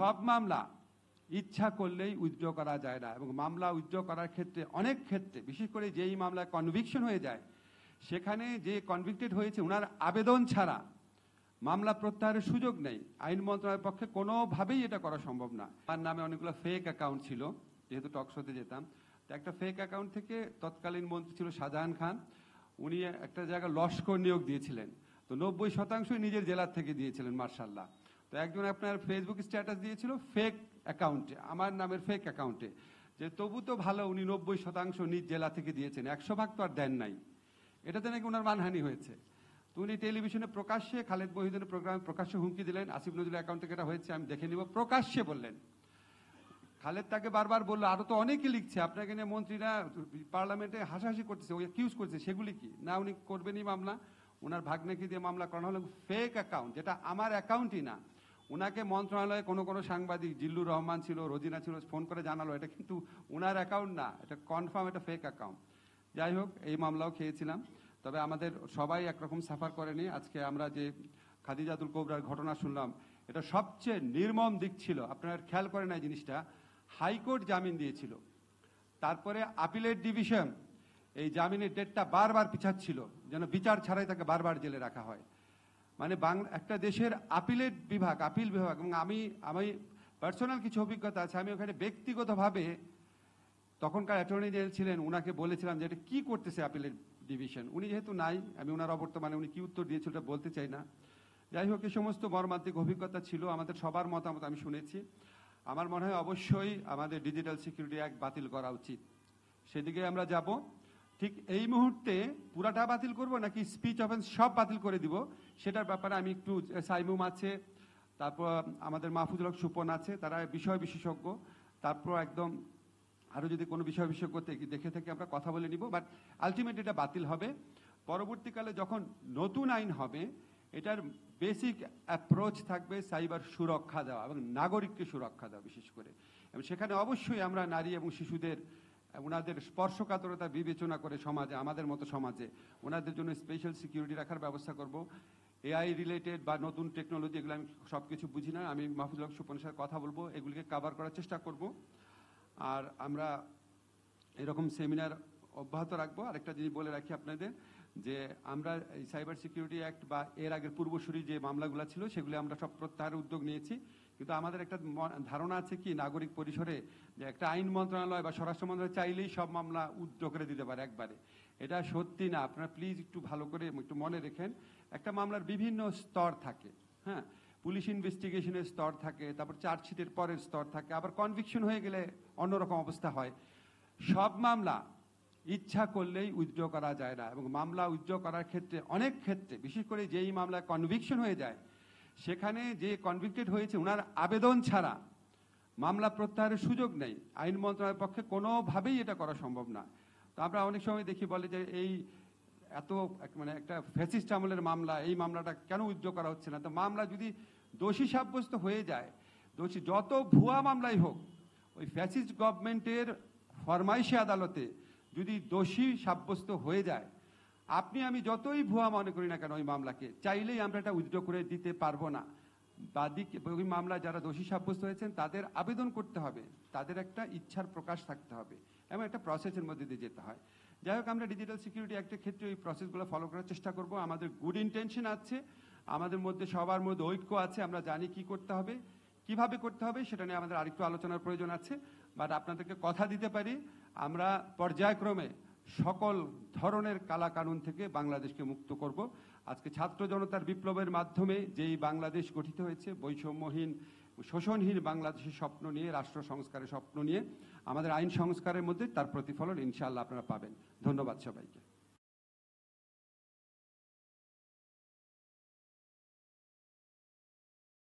সব মামলা ইচ্ছা করলেই উইথড্র করা যায় না, এবং মামলা উইথড্র করার ক্ষেত্রে অনেক ক্ষেত্রে, বিশেষ করে যেই মামলায় কনভিকশন হয়ে যায়, সেখানে যে কনভিক্টেড হয়েছে ওনার আবেদন ছাড়া মামলা প্রত্যাহারের সুযোগ নেই। আইন মন্ত্রণালয়ের পক্ষে কোনোভাবেই এটা করা সম্ভব না। তার নামে অনেকগুলো ফেক অ্যাকাউন্ট ছিল, যেহেতু টকশোতে যেতাম, তো একটা ফেক অ্যাকাউন্ট থেকে তৎকালীন মন্ত্রী ছিল শাহজাহান খান, উনি একটা জায়গায় লস্কর নিয়োগ দিয়েছিলেন, তো 90% নিজের জেলার থেকে দিয়েছিলেন মার্শাল্লাহ। তো একজন আপনার ফেসবুক স্ট্যাটাস দিয়েছিল ফেক অ্যাকাউন্টে, আমার নামের ফেক অ্যাকাউন্টে, যে তবু তো ভালো উনি 90% নিজ জেলা থেকে দিয়েছেন, 100% তো আর দেন নাই, এটাতে নাকি ওনার মানহানি হয়েছে। তো উনি টেলিভিশনে প্রকাশ্যে খালেদ মহিউদ্দিনের প্রোগ্রামে প্রকাশ্যে হুমকি দিলেন, আসিফ নজরুলের অ্যাকাউন্ট থেকে এটা হয়েছে, আমি দেখে নিব, প্রকাশ্যে বললেন। খালেদ তাকে বারবার বললো, আরো তো অনেকে লিখছে আপনাকে নিয়ে, মন্ত্রীরা পার্লামেন্টে হাসাহাসি করতেছে, ওই অ্যাকিউজ করছে, সেগুলি কি না, উনি করবেনই মামলা। ওনার ভাগ্নেকে দিয়ে মামলা করানো হলো ফেক অ্যাকাউন্ট, যেটা আমার অ্যাকাউন্টই না। ওনাকে মন্ত্রণালয়ে কোনো সাংবাদিক, জিল্লুর রহমান ছিল, রোজিনা ছিল, ফোন করে জানালো এটা কিন্তু ওনার অ্যাকাউন্ট না, এটা কনফার্ম এটা ফেক অ্যাকাউন্ট। যাই হোক, এই মামলাও খেয়েছিলাম, তবে আমাদের সবাই একরকম সাফার করেনি। আজকে আমরা যে খাদিজাতুল কোবরার ঘটনা শুনলাম, এটা সবচেয়ে নির্মম দিক ছিল। আপনারা খেয়াল করেন এই জিনিসটা, হাইকোর্ট জামিন দিয়েছিল, তারপরে আপিলেট ডিভিশন এই জামিনের ডেটটা বারবার পিছাচ্ছিল, যেন বিচার ছাড়াই তাকে বারবার জেলে রাখা হয়। মানে একটা দেশের আপিল বিভাগ, এবং আমি পার্সোনাল কিছু অভিজ্ঞতা আছে, আমি ওখানে ব্যক্তিগতভাবে তখনকার অ্যাটর্নি জেনারেল ছিলেন, ওনাকে বলেছিলাম যে এটা কি করতেছে আপিলের ডিভিশন। উনি যেহেতু নাই, আমি ওনার অবর্তমানে উনি কি উত্তর দিয়েছিল এটা বলতে চাই না। যাই হোক, এই সমস্ত মর্মান্তিক অভিজ্ঞতা ছিল, আমাদের সবার মতামত আমি শুনেছি। আমার মনে হয় অবশ্যই আমাদের ডিজিটাল সিকিউরিটি অ্যাক্ট বাতিল করা উচিত, সেদিকে আমরা যাব। ঠিক এই মুহূর্তে পুরাটা বাতিল করব নাকি স্পিচ অফেন্স সব বাতিল করে দিব, সেটার ব্যাপারে আমি একটু, সাইমুম আছে, তারপর আমাদের মাহফুজুল হক সুপন আছে, তারা বিষয় বিশেষজ্ঞ, তারপর একদম আরও যদি কোনো বিষয় বিশেষজ্ঞ দেখে থেকে আমরা কথা বলে নিব। বাট আলটিমেট এটা বাতিল হবে। পরবর্তীকালে যখন নতুন আইন হবে, এটার বেসিক অ্যাপ্রোচ থাকবে সাইবার সুরক্ষা দেওয়া এবং নাগরিককে সুরক্ষা দেওয়া বিশেষ করে, এবং সেখানে অবশ্যই আমরা নারী এবং শিশুদের ওনাদের স্পর্শকাতরতা বিবেচনা করে সমাজে, আমাদের মতো সমাজে ওনাদের জন্য স্পেশাল সিকিউরিটি রাখার ব্যবস্থা করব। এআই রিলেটেড বা নতুন টেকনোলজি, এগুলো আমি সব কিছু বুঝি না, আমি মাহফুজুল হক সুপনের সাথে কথা বলবো, এগুলিকে কভার করার চেষ্টা করব। আর আমরা এরকম সেমিনার অব্যাহত রাখবো। আরেকটা জিনিস বলে রাখি আপনাদের, যে আমরা এই সাইবার সিকিউরিটি অ্যাক্ট বা এর আগের পূর্বসূরি যে মামলাগুলো ছিল সেগুলি আমরা সব প্রত্যাহারের উদ্যোগ নিয়েছি, কিন্তু আমাদের একটা ধারণা আছে কি, নাগরিক পরিসরে যে একটা আইন মন্ত্রণালয় বা স্বরাষ্ট্র মন্ত্রণালয় চাইলেই সব মামলা উদ্যোগ করে দিতে পারে একবারে, এটা সত্যি না। আপনারা প্লিজ একটু ভালো করে একটু মনে রেখেন, একটা মামলার বিভিন্ন স্তর থাকে, হ্যাঁ, পুলিশ ইনভেস্টিগেশনের স্তর থাকে, তারপর চার্জশিটের পরের স্তর থাকে, আবার কনভিকশন হয়ে গেলে অন্যরকম অবস্থা হয়। সব মামলা ইচ্ছা করলেই উইথড্র করা যায় না, এবং মামলা উইথড্র করার ক্ষেত্রে অনেক ক্ষেত্রে, বিশেষ করে যেই মামলায় কনভিকশন হয়ে যায়, সেখানে যে কনভিক্টেড হয়েছে ওনার আবেদন ছাড়া মামলা প্রত্যাহারের সুযোগ নেই। আইন মন্ত্রণালয়ের পক্ষে কোনোভাবেই এটা করা সম্ভব না। তো আমরা অনেক সময় দেখি, বলে যে এই এত মানে একটা ফ্যাসিস্ট আমলের মামলা, এই মামলাটা কেন উইথড্র করা হচ্ছে না। তো মামলা যদি দোষী সাব্যস্ত হয়ে যায়, দোষী যত ভুয়া মামলাই হোক, ওই ফ্যাসিস্ট গভর্নমেন্টের ফরমাইশি আদালতে যদি দোষী সাব্যস্ত হয়ে যায়, আপনি আমি যতই ভুয়া মনে করি না কেন, ওই মামলাকে চাইলেই আমরা এটা উইথড্র করে দিতে পারবো না। বাদী ওই মামলা যারা দোষী সাব্যস্ত হয়েছেন তাদের আবেদন করতে হবে, তাদের একটা ইচ্ছার প্রকাশ থাকতে হবে, এবং একটা প্রসেসের মধ্যে দিয়ে যেতে হয়। যাই হোক, আমরা ডিজিটাল সিকিউরিটি অ্যাক্টের ক্ষেত্রে ওই প্রসেসগুলো ফলো করার চেষ্টা করব। আমাদের গুড ইন্টেনশন আছে, আমাদের মধ্যে সবার মধ্যে ঐক্য আছে, আমরা জানি কি করতে হবে, কিভাবে করতে হবে, সেটা নিয়ে আমাদের আরেকটু আলোচনার প্রয়োজন আছে। বাট আপনাদেরকে কথা দিতে পারি, আমরা পর্যায়ক্রমে সকল ধরনের কালাকানুন থেকে বাংলাদেশকে মুক্ত করব। আজকে ছাত্র জনতার বিপ্লবের মাধ্যমে যেই বাংলাদেশ গঠিত হয়েছে, বৈষম্যহীন শোষণহীন বাংলাদেশের স্বপ্ন নিয়ে, রাষ্ট্র সংস্কারের স্বপ্ন নিয়ে, আমাদের আইন সংস্কারের মধ্যে তার প্রতিফলন ইনশাআল্লাহ আপনারা পাবেন। ধন্যবাদ সবাইকে।